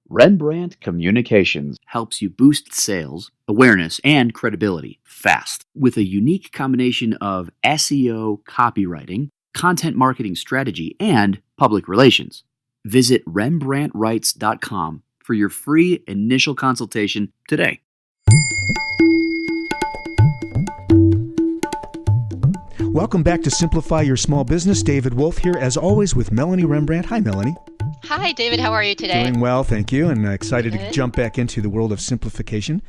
Rembrandt Communications helps you boost sales, awareness, and credibility fast with a unique combination of SEO, copywriting, content marketing strategy, and public relations. Visit RembrandtWrites.com for your free initial consultation today. Welcome back to Simplify Your Small Business. David Wolf here, as always, with Melanie Rembrandt. Hi, Melanie. Hi, David. How are you today? Doing well, thank you, and excited to jump back into the world of simplification.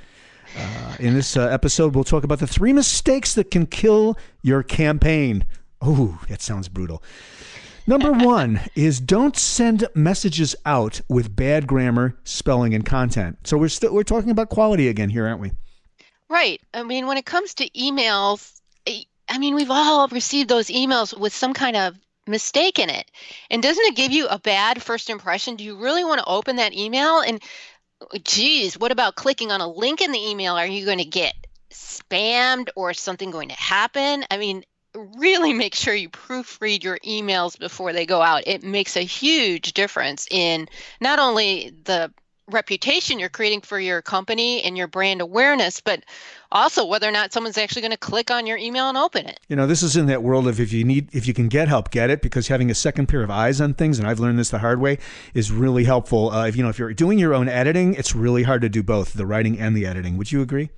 In this episode, we'll talk about the 3 mistakes that can kill your campaign. Oh, that sounds brutal. Number 1 is don't send messages out with bad grammar, spelling, and content. So we're talking about quality again here, aren't we? Right. I mean, when it comes to emails, we've all received those emails with some kind of mistake in it. And doesn't it give you a bad first impression? Do you really want to open that email? And geez, what about clicking on a link in the email? Are you going to get spammed or is something going to happen? I mean, really make sure you proofread your emails before they go out. It makes a huge difference in not only the reputation you're creating for your company and your brand awareness, but also whether or not someone's actually going to click on your email and open it. You know, this is in that world of if you can get help, get it, because having a second pair of eyes on things, and I've learned this the hard way, is really helpful. If you're doing your own editing, it's really hard to do both the writing and the editing. Would you agree?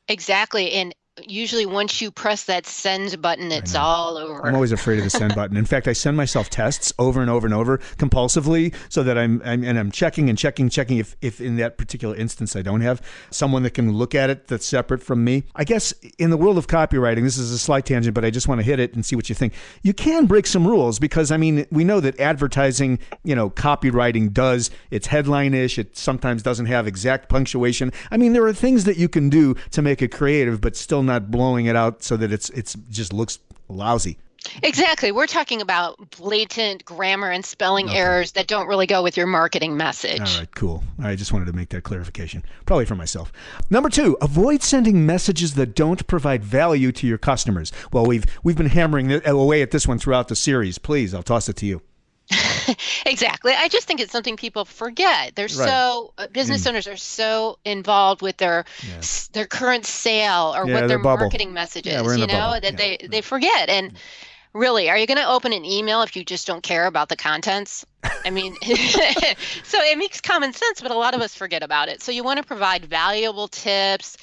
Exactly. And usually once you press that send button, it's all over. I'm always afraid of the send button. In fact, I send myself tests over and over and over compulsively so that I'm checking if in that particular instance I don't have someone that can look at it that's separate from me. I guess in the world of copywriting, this is a slight tangent, but I just want to hit it and see what you think. You can break some rules because, we know that advertising, copywriting it's headline-ish. It sometimes doesn't have exact punctuation. There are things that you can do to make it creative, but still not blowing it out so that it's just looks lousy. Exactly. We're talking about blatant grammar and spelling errors that don't really go with your marketing message. All right, cool. I just wanted to make that clarification, probably for myself. Number 2, avoid sending messages that don't provide value to your customers. Well, we've been hammering away at this one throughout the series. Please, I'll toss it to you. Exactly. I just think it's something people forget. They're so business owners are so involved with their current sale or what their marketing message is, that they forget. And really, are you going to open an email if you just don't care about the contents? So it makes common sense, but a lot of us forget about it. So you want to provide valuable tips,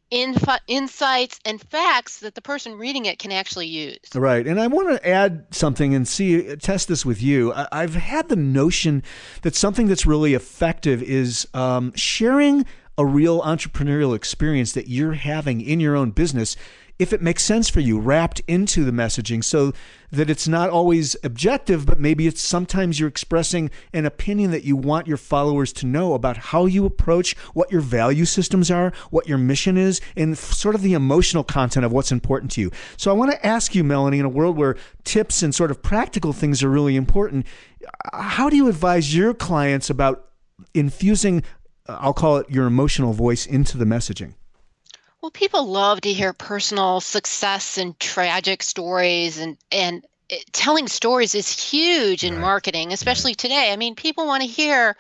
insights, and facts that the person reading it can actually use. Right. And I want to add something and test this with you. I've had the notion that something that's really effective is sharing a real entrepreneurial experience that you're having in your own business, if it makes sense for you, wrapped into the messaging so that it's not always objective, but maybe it's sometimes you're expressing an opinion that you want your followers to know about how you approach what your value systems are, what your mission is, and sort of the emotional content of what's important to you. So I want to ask you, Melanie, in a world where tips and sort of practical things are really important, how do you advise your clients about infusing, I'll call it your emotional voice, into the messaging? Well, people love to hear personal success and tragic stories, and telling stories is huge in marketing, especially today. People want to hear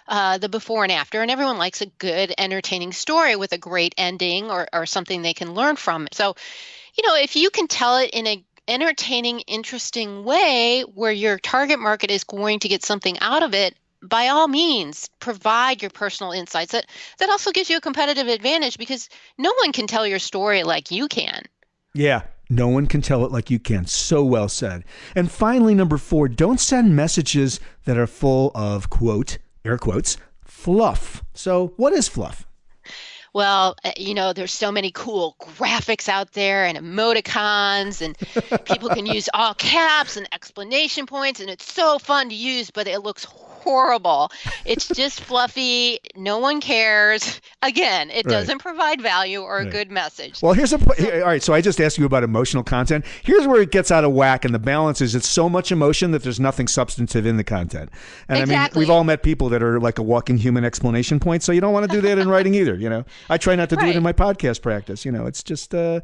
the before and after, and everyone likes a good, entertaining story with a great ending or something they can learn from. So, if you can tell it in an entertaining, interesting way where your target market is going to get something out of it, by all means, provide your personal insights. That also gives you a competitive advantage because no one can tell your story like you can. Yeah, no one can tell it like you can. So well said. And finally, number 4, don't send messages that are full of, quote, air quotes, fluff. So what is fluff? Well, there's so many cool graphics out there and emoticons, and people can use all caps and exclamation points, and it's so fun to use, but it looks horrible. It's just fluffy. No one cares. Again, it doesn't provide value or a good message. Well, all right. So I just asked you about emotional content. Here's where it gets out of whack, and the balance is it's so much emotion that there's nothing substantive in the content. And exactly. We've all met people that are like a walking human explanation point. So you don't want to do that in writing either. I try not to do it in my podcast practice. It's just, and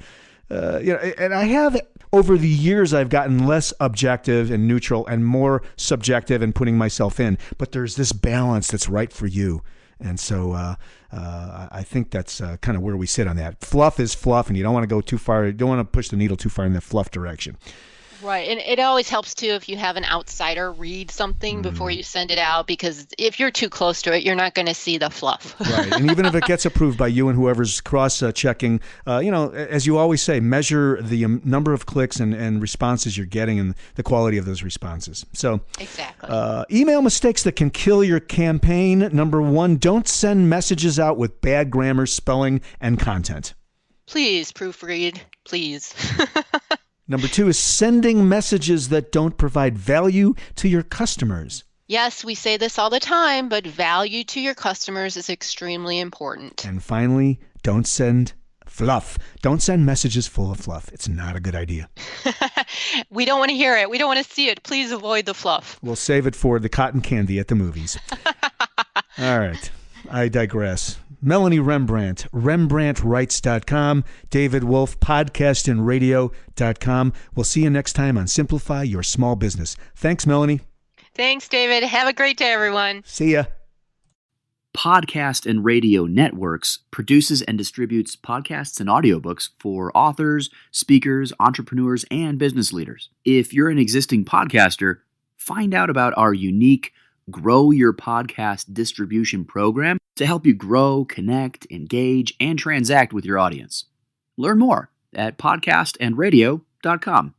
I have over the years, I've gotten less objective and neutral and more subjective and putting myself in. But there's this balance that's right for you. And so I think that's kind of where we sit on that. Fluff is fluff, and you don't want to go too far. You don't want to push the needle too far in the fluff direction. Right. And it always helps too if you have an outsider read something before you send it out, because if you're too close to it, you're not going to see the fluff. Right. And even if it gets approved by you and whoever's cross-checking, as you always say, measure the number of clicks and responses you're getting and the quality of those responses. So Exactly. Email mistakes that can kill your campaign. Number 1, don't send messages out with bad grammar, spelling, and content. Please proofread, please. Number 2 is sending messages that don't provide value to your customers. Yes, we say this all the time, but value to your customers is extremely important. And finally, don't send fluff. Don't send messages full of fluff. It's not a good idea. We don't want to hear it. We don't want to see it. Please avoid the fluff. We'll save it for the cotton candy at the movies. All right. I digress. Melanie Rembrandt, RembrandtWrites.com. David Wolf, podcastinradio.com. We'll see you next time on Simplify Your Small Business. Thanks, Melanie. Thanks, David. Have a great day, everyone. See ya. Podcast and Radio Networks produces and distributes podcasts and audiobooks for authors, speakers, entrepreneurs, and business leaders. If you're an existing podcaster, find out about our unique Grow Your Podcast Distribution program to help you grow, connect, engage, and transact with your audience. Learn more at podcastandradio.com.